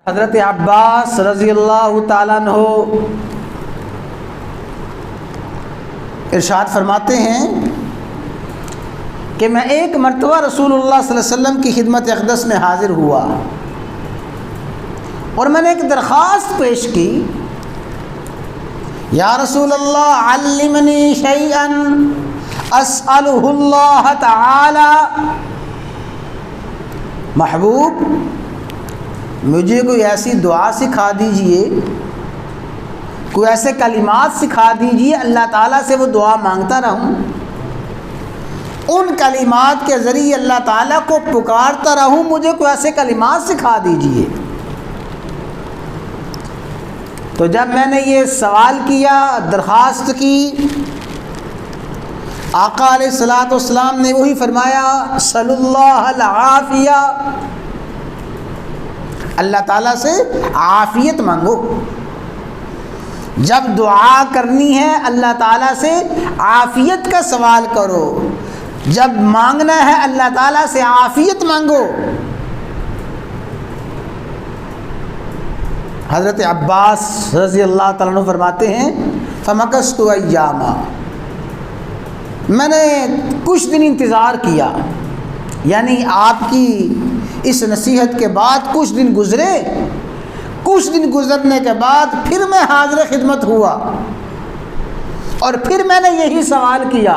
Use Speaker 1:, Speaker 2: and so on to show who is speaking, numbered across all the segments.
Speaker 1: حضرت عباس رضی اللہ تعالیٰ عنہ ارشاد فرماتے ہیں کہ میں ایک مرتبہ رسول اللہ صلی اللہ علیہ وسلم کی خدمت اقدس میں حاضر ہوا اور میں نے ایک درخواست پیش کی، یا رسول اللہ علمنی شیئا اسألہ اللہ تعالی، محبوب مجھے کوئی ایسی دعا سکھا دیجئے، کوئی ایسے کلمات سکھا دیجئے اللہ تعالیٰ سے وہ دعا مانگتا رہوں، ان کلمات کے ذریعے اللہ تعالیٰ کو پکارتا رہوں، مجھے کوئی ایسے کلمات سکھا دیجئے۔ تو جب میں نے یہ سوال کیا، درخواست کی، آقا علیہ الصلوۃ والسلام نے وہی فرمایا صلی اللہ العافیہ، اللہ تعالیٰ سے عافیت مانگو۔ جب دعا کرنی ہے اللہ تعالیٰ سے عافیت کا سوال کرو، جب مانگنا ہے اللہ تعالیٰ سے عافیت مانگو۔ حضرت عباس رضی اللہ تعالیٰ عنہ فرماتے ہیں فمکثت ایاما، میں نے کچھ دن انتظار کیا، یعنی آپ کی اس نصیحت کے بعد کچھ دن گزرے، کچھ دن گزرنے کے بعد پھر میں حاضر خدمت ہوا اور پھر میں نے یہی سوال کیا،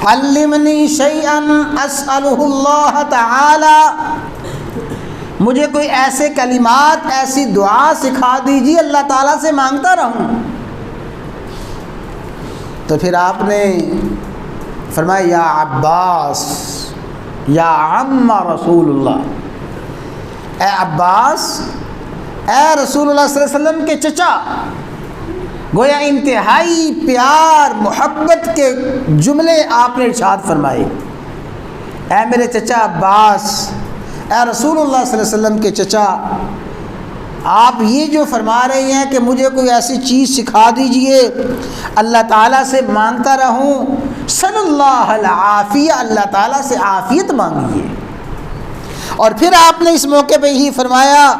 Speaker 1: علمنی شیئا اسألہ اللہ تعالی، مجھے کوئی ایسے کلمات، ایسی دعا سکھا دیجیے اللہ تعالیٰ سے مانگتا رہوں۔ تو پھر آپ نے فرمایا یا عباس یا عم رسول اللہ، اے عباس، اے رسول اللہ صلی اللہ علیہ وسلم کے چچا، گویا انتہائی پیار محبت کے جملے آپ نے ارشاد فرمائے، اے میرے چچا عباس، اے رسول اللہ صلی اللہ علیہ وسلم کے چچا، آپ یہ جو فرما رہے ہیں کہ مجھے کوئی ایسی چیز سکھا دیجئے اللہ تعالیٰ سے مانگتا رہوں، صلی اللہ العافیہ، اللہ تعالیٰ سے عافیت مانگیے۔ اور پھر آپ نے اس موقع پہ یہی فرمایا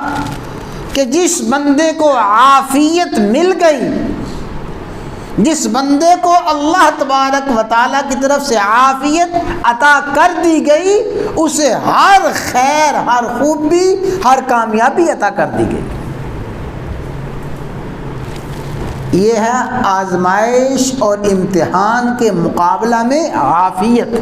Speaker 1: کہ جس بندے کو عافیت مل گئی، جس بندے کو اللہ تبارک و تعالیٰ کی طرف سے عافیت عطا کر دی گئی، اسے ہر خیر، ہر خوبی، ہر کامیابی عطا کر دی گئی۔ یہ ہے آزمائش اور امتحان کے مقابلہ میں عافیت۔